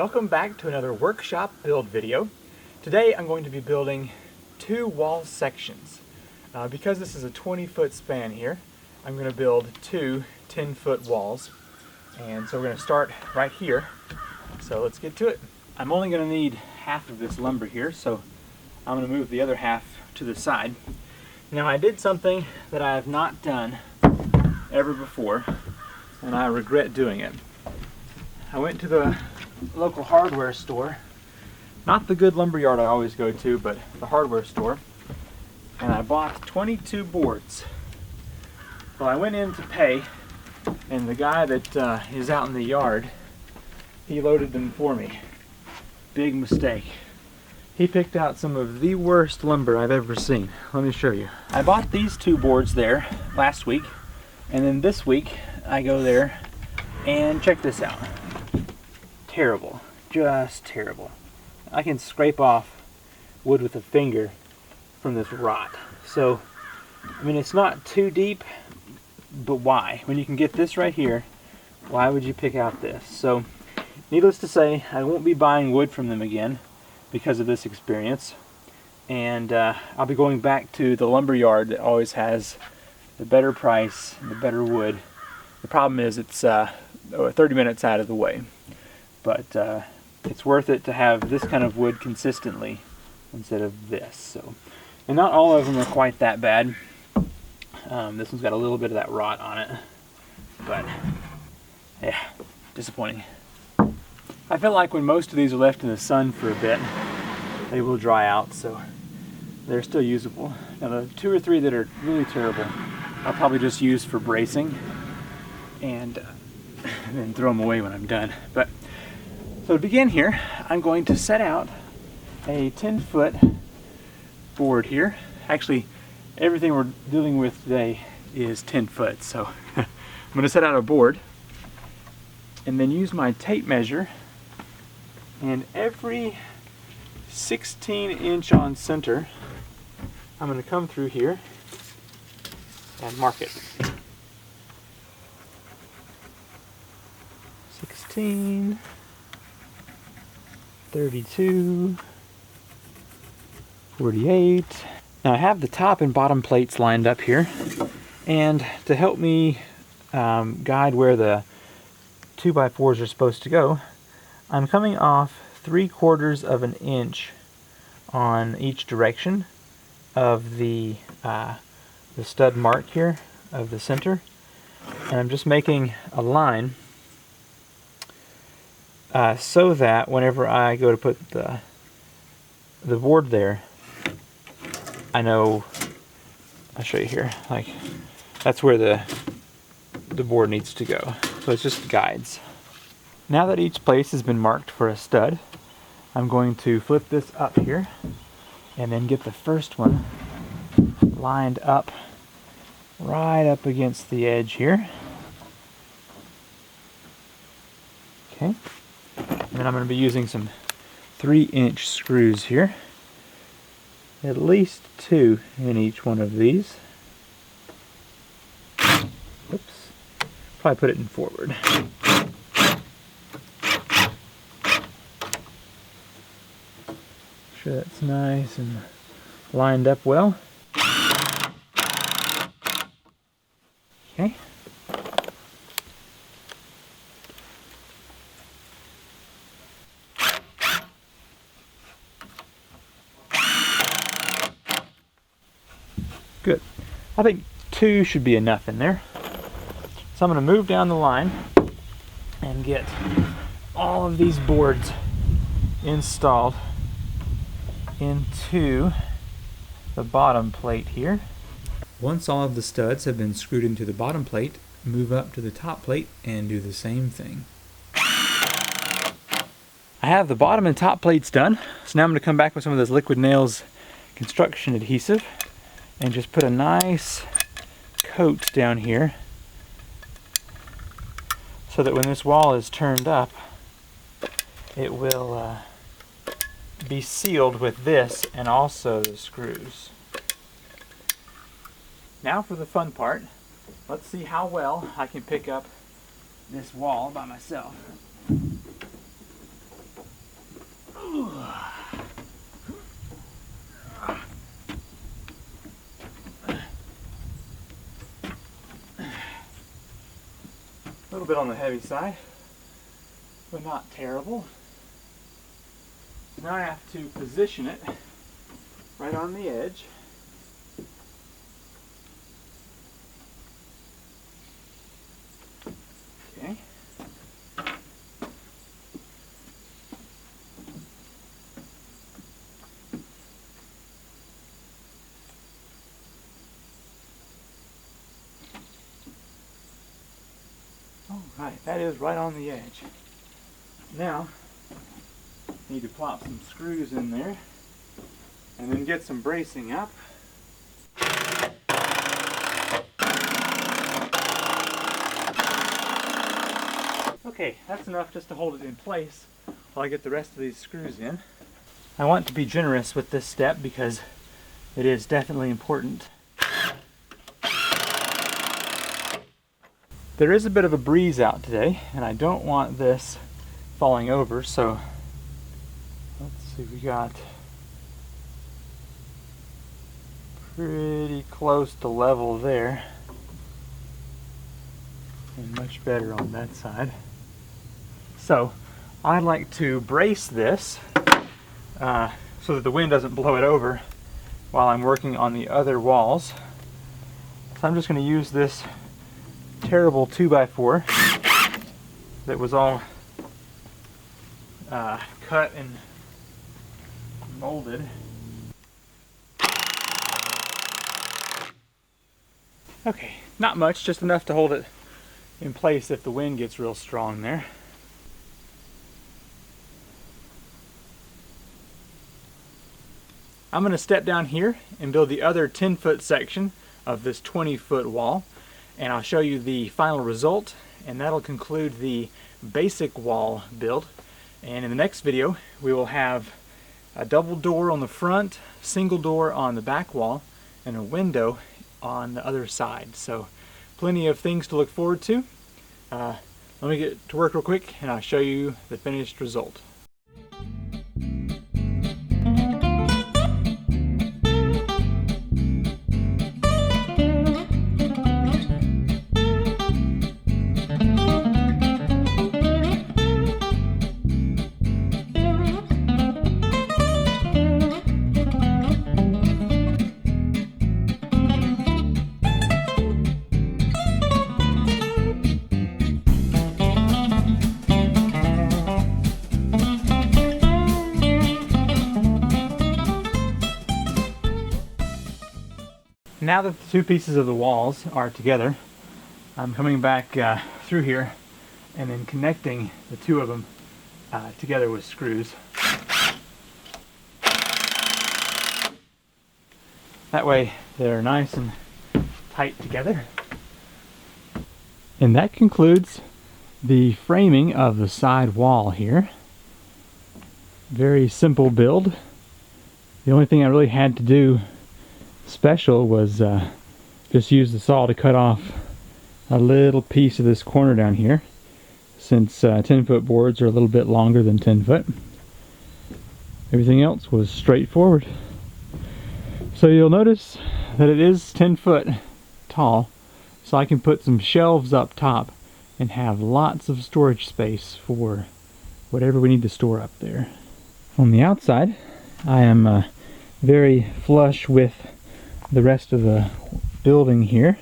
Welcome back to another workshop build video. Today I'm going to be building two wall sections. Because this is a 20-foot span here, I'm going to build two 10-foot walls. And so we're going to start right here. So let's get to it. I'm only going to need half of this lumber here, so I'm going to move the other half to the side. Now I did something that I have not done ever before, and I regret doing it. I went to the local hardware store, not the good lumber yard I always go to, but the hardware store, and I bought 22 boards. Well, I went in to pay, and the guy that is out in the yard, he loaded them for me. Big mistake. He picked out some of the worst lumber I've ever seen. Let me show you. I bought these two boards there last week, and then this week I go there and check this out. Terrible, just terrible. I can scrape off wood with a finger from this rot. So, I mean, it's not too deep, but why? When you can get this right here, why would you pick out this? So, needless to say, I won't be buying wood from them again because of this experience. And I'll be going back to the lumber yard that always has the better price, the better wood. The problem is it's 30 minutes out of the way. But it's worth it to have this kind of wood consistently instead of this. So, and not all of them are quite that bad. This one's got a little bit of that rot on it, but yeah, disappointing. I feel like when most of these are left in the sun for a bit, they will dry out, so they're still usable. Now the two or three that are really terrible, I'll probably just use for bracing and then throw them away when I'm done. But so to begin here, I'm going to set out a 10-foot board here. Actually, everything we're dealing with today is 10 foot. So I'm going to set out a board and then use my tape measure, and every 16-inch on center, I'm going to come through here and mark it. 16, 32, 48. Now I have the top and bottom plates lined up here, and to help me guide where the 2x4s are supposed to go, I'm coming off 3/4 of an inch on each direction of the stud mark here of the center, and I'm just making a line so that whenever I go to put the board there, I know, I'll show you here, like that's where the board needs to go. So it's just guides. Now that each place has been marked for a stud, I'm going to flip this up here and then get the first one lined up right up against the edge here. Okay. And then I'm going to be using some 3-inch screws here. At least 2 in each one of these. Oops. Probably put it in forward. Sure that's nice and lined up well. Okay. Good. I think 2 should be enough in there. So I'm going to move down the line and get all of these boards installed into the bottom plate here. Once all of the studs have been screwed into the bottom plate, move up to the top plate and do the same thing. I have the bottom and top plates done, so now I'm going to come back with some of this Liquid Nails construction adhesive and just put a nice coat down here so that when this wall is turned up, it will be sealed with this and also the screws. Now for the fun part. Let's see how well I can pick up this wall by myself. A little bit on the heavy side, but not terrible. Now I have to position it right on the edge. Okay. Alright, that is right on the edge. Now, need to plop some screws in there and then get some bracing up. Okay, that's enough just to hold it in place while I get the rest of these screws in. I want to be generous with this step because it is definitely important. There is a bit of a breeze out today and I don't want this falling over, so let's see, we got pretty close to level there and much better on that side. So I'd like to brace this so that the wind doesn't blow it over while I'm working on the other walls. So I'm just going to use this terrible 2x4 that was all cut and molded. Okay, not much, just enough to hold it in place if the wind gets real strong there. I'm going to step down here and build the other 10-foot section of this 20-foot wall, and I'll show you the final result, and that'll conclude the basic wall build. And in the next video we will have a double door on the front, single door on the back wall, and a window on the other side. So plenty of things to look forward to. Let me get to work real quick and I'll show you the finished result. Now that the two pieces of the walls are together, I'm coming back through here and then connecting the two of them together with screws. That way they're nice and tight together. And that concludes the framing of the side wall here. Very simple build. The only thing I really had to do special was just use the saw to cut off a little piece of this corner down here, since 10-foot boards are a little bit longer than 10 foot. Everything else was straightforward. So you'll notice that it is 10 foot tall, so I can put some shelves up top and have lots of storage space for whatever we need to store up there. On the outside, I am very flush with the rest of the building here.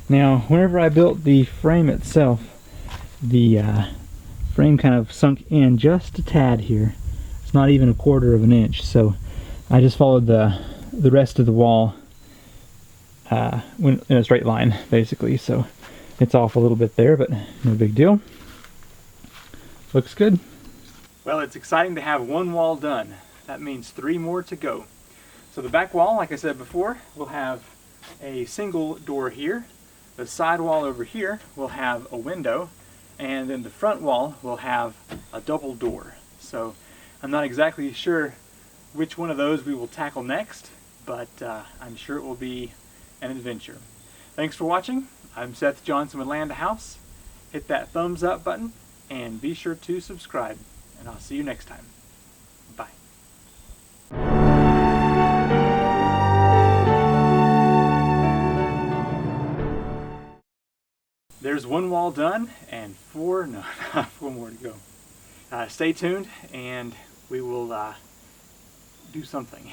Now, whenever I built the frame itself, the frame kind of sunk in just a tad here. It's not even a quarter of an inch, so I just followed the rest of the wall in a straight line, basically. So it's off a little bit there, but no big deal. Looks good. Well, it's exciting to have one wall done. That means 3 more to go. So the back wall, like I said before, will have a single door here. The side wall over here will have a window, and then the front wall will have a double door. So I'm not exactly sure which one of those we will tackle next, but I'm sure it will be an adventure. Thanks for watching. I'm Seth Johnson with Land House. Hit that thumbs up button and be sure to subscribe, and I'll see you next time. Bye. There's one wall done and four more to go. Stay tuned and we will do something.